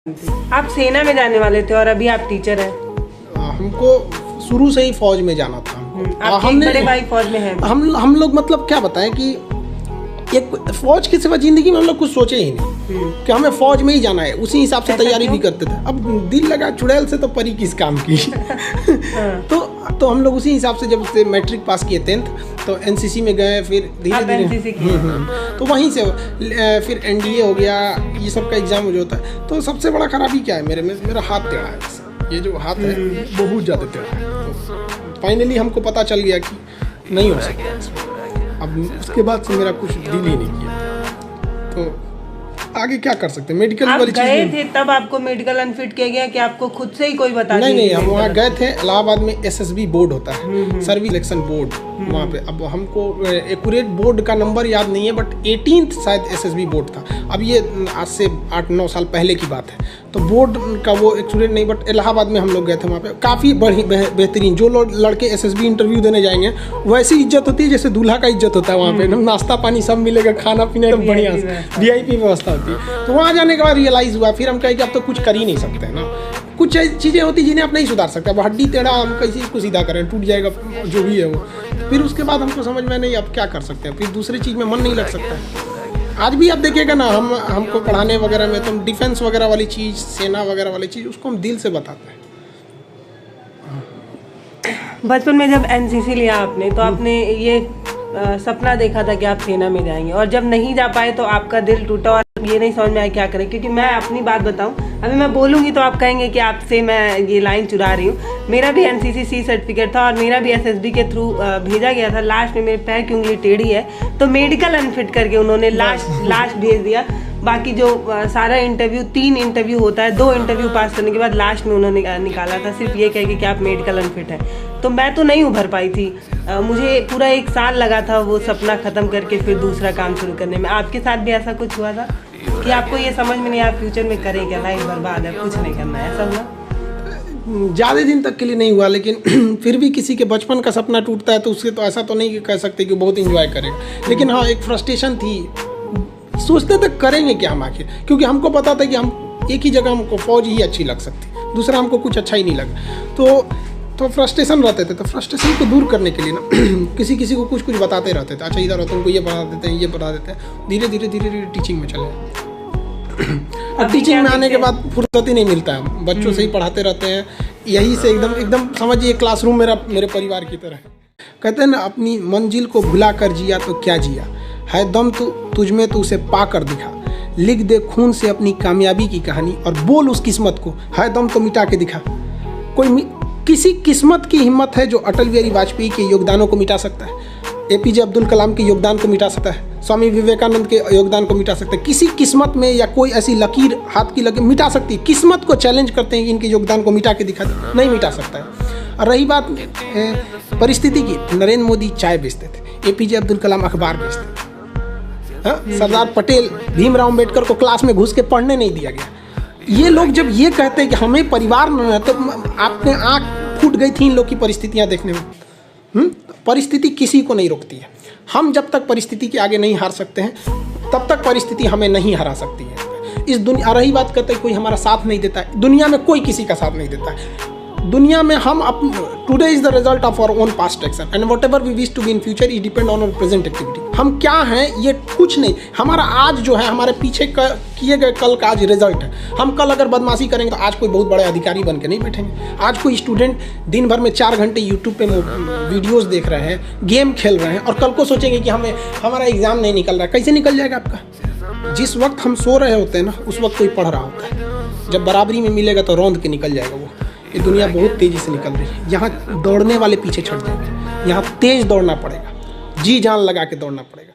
आप सेना में जाने वाले थे और अभी आप टीचर हैं। हमको शुरू से ही फौज में जाना था। आपके बड़े भाई फौज में हैं। हम लोग मतलब क्या बताएं कि एक फौज के सिवा जिंदगी में हम लोग कुछ सोचे ही नहीं कि हमें फौज में ही जाना है। उसी हिसाब से तैयारी भी करते थे। अब दिल लगा चुड़ैल से तो परी किस काम की। तो हम लोग उसी हिसाब से जब से मैट्रिक पास किए 10th तो एनसीसी में गए, फिर धीरे धीरे तो वहीं से फिर एनडीए हो गया, ये सब का एग्जाम जो होता है। तो सबसे बड़ा खराबी क्या है मेरे में, मेरा हाथ टेढ़ा है। ये जो हाथ है बहुत ज़्यादा टेढ़ा है। तो फाइनली हमको पता चल गया कि नहीं हो सकता। अब उसके बाद से मेरा कुछ दिल ही नहीं किया। तो आगे क्या कर सकते हैं, मेडिकल वाली चीज़ गए थे तब आपको मेडिकल अनफिट किया गया कि आपको खुद से ही कोई बता दिया? नहीं, हम वहाँ गए थे। इलाहाबाद में एसएसबी बोर्ड होता है, सर्विस सिलेक्शन बोर्ड, वहाँ पे। अब हमको एक्यूरेट बोर्ड का नंबर याद नहीं है, बट 18th शायद एसएसबी बोर्ड था। अब ये आज से 8-9 साल पहले की बात है। तो बोर्ड का वो एक्यूरेट नहीं, बट इलाहाबाद में हम लोग गए थे। वहाँ पे काफ़ी बेहतरीन, जो लड़के एसएसबी इंटरव्यू देने जाएंगे वैसी इज्जत होती है जैसे दूल्हा का इज्जत होता है। वहाँ पे नाश्ता पानी सब मिलेगा, खाना पीना एकदम बढ़िया VIP व्यवस्था होती है। तो वहाँ जाने के बाद रियलाइज़ हुआ, फिर हम कहे कि अब तो कुछ कर ही नहीं सकते हैं ना। कुछ चीज़ें होती जिन्हें आप नहीं सुधार सकते। अब हड्डी टेढ़ा हम कैसे इसको सीधा करें, टूट जाएगा जो भी है वो। फिर उसके बाद हमको समझ में नहीं अब क्या कर सकते हैं। फिर दूसरी चीज़ में मन नहीं लग सकता। आज भी आप देखिएगा ना, हमको पढ़ाने वगैरह में तो डिफेंस वगैरह वाली चीज़, सेना वगैरह वाली चीज़, उसको हम दिल से बताते हैं। बचपन में जब एनसीसी लिया आपने तो आपने ये सपना देखा था कि आप सेना में जाएंगे, और जब नहीं जा पाए तो आपका दिल टूटा और ये नहीं समझ में आया क्या करें। क्योंकि मैं अपनी बात बताऊं, अभी मैं बोलूँगी तो आप कहेंगे कि आपसे मैं ये लाइन चुरा रही हूँ। मेरा भी एनसीसी C सर्टिफिकेट था और मेरा भी एसएसबी के थ्रू भेजा गया था। लास्ट में मेरे पैर की उंगली टेढ़ी है तो मेडिकल अनफिट करके उन्होंने लास्ट भेज दिया। बाकी जो सारा इंटरव्यू 3 इंटरव्यू होता है, 2 इंटरव्यू पास करने के बाद लास्ट में उन्होंने निकाला था सिर्फ ये कह के कि आप मेडिकल अनफिट हैं। तो मैं तो नहीं उभर पाई थी। मुझे पूरा 1 साल लगा था वो सपना ख़त्म करके फिर दूसरा काम शुरू करने में। आपके साथ भी ऐसा कुछ हुआ था कि आपको ये समझ में नहीं आया फ्यूचर में करें क्या, लाइफ बर्बाद है, कुछ नहीं करना है, ऐसा हुआ? ज़्यादा दिन तक के लिए नहीं हुआ, लेकिन फिर भी किसी के बचपन का सपना टूटता है तो उससे तो ऐसा तो नहीं कह सकते कि बहुत इंजॉय करेगा। लेकिन हाँ, एक फ्रस्ट्रेशन थी। सोचते थे करेंगे क्या हम आखिर, क्योंकि हमको पता था कि हम एक ही जगह, हमको फौज ही अच्छी लग सकती, दूसरा हमको कुछ अच्छा ही नहीं लगा। तो फ्रस्ट्रेशन रहते थे। तो फ्रस्ट्रेशन को दूर करने के लिए ना किसी को कुछ बताते रहते थे। अच्छा इधर हो, तुमको ये पढ़ा देते हैं, ये पढ़ा देते हैं। धीरे धीरे टीचिंग में चले। अब टीचिंग में आने के बाद फुर्सत ही नहीं मिलता है, बच्चों से ही पढ़ाते रहते हैं। यही से एकदम समझिए क्लासरूम मेरे परिवार की तरह। कहते हैं ना, अपनी मंजिल को भुला कर जिया तो क्या जिया, है दम तुझमें तो उसे पा कर दिखा। लिख दे खून से अपनी कामयाबी की कहानी और बोल उस किस्मत को, है दम तो मिटा के दिखा। किसी किस्मत की हिम्मत है जो अटल बिहारी वाजपेयी के योगदानों को मिटा सकता है, APJ अब्दुल कलाम के योगदान को मिटा सकता है, स्वामी विवेकानंद के योगदान को मिटा सकता है। किसी किस्मत में या कोई ऐसी लकीर हाथ की लकीर मिटा सकती है। किस्मत को चैलेंज करते हैं, इनके योगदान को मिटा के दिखा, नहीं मिटा सकता है। और रही बात परिस्थिति की, नरेंद्र मोदी चाय बेचते थे, APJ अब्दुल कलाम अखबार बेचते थे। सरदार पटेल, भीमराव अम्बेडकर को क्लास में घुस के पढ़ने नहीं दिया गया। ये लोग जब ये कहते हैं कि हमें परिवार न है, तो आपने आँख फूट गई थी इन लोग की परिस्थितियाँ देखने में। परिस्थिति किसी को नहीं रोकती है। हम जब तक परिस्थिति के आगे नहीं हार सकते हैं तब तक परिस्थिति हमें नहीं हरा सकती है। इस दुनिया, रही बात कहते हैं कोई हमारा साथ नहीं देता है, दुनिया में कोई किसी का साथ नहीं देता है। दुनिया में हम today is the result of our own past action and whatever we wish to be in future is depend on our present activity. हम क्या हैं ये कुछ नहीं, हमारा आज जो है हमारे पीछे किए गए कल का आज रिजल्ट है। हम कल अगर बदमाशी करेंगे तो आज कोई बहुत बड़े अधिकारी बन के नहीं बैठेंगे। आज कोई स्टूडेंट दिन भर में 4 घंटे यूट्यूब पे वीडियोस देख रहे हैं, गेम खेल रहे हैं, और कल को सोचेंगे कि हमारा एग्जाम नहीं निकल रहा है। कैसे निकल जाएगा आपका? जिस वक्त हम सो रहे होते हैं ना, उस वक्त कोई पढ़ रहा होता है। जब बराबरी में मिलेगा तो रौंद के निकल जाएगा वो। ये दुनिया बहुत तेज़ी से निकल रही है। यहाँ दौड़ने वाले पीछे छूट जाएंगे। यहाँ तेज़ दौड़ना पड़ेगा, जी जान लगा के दौड़ना पड़ेगा।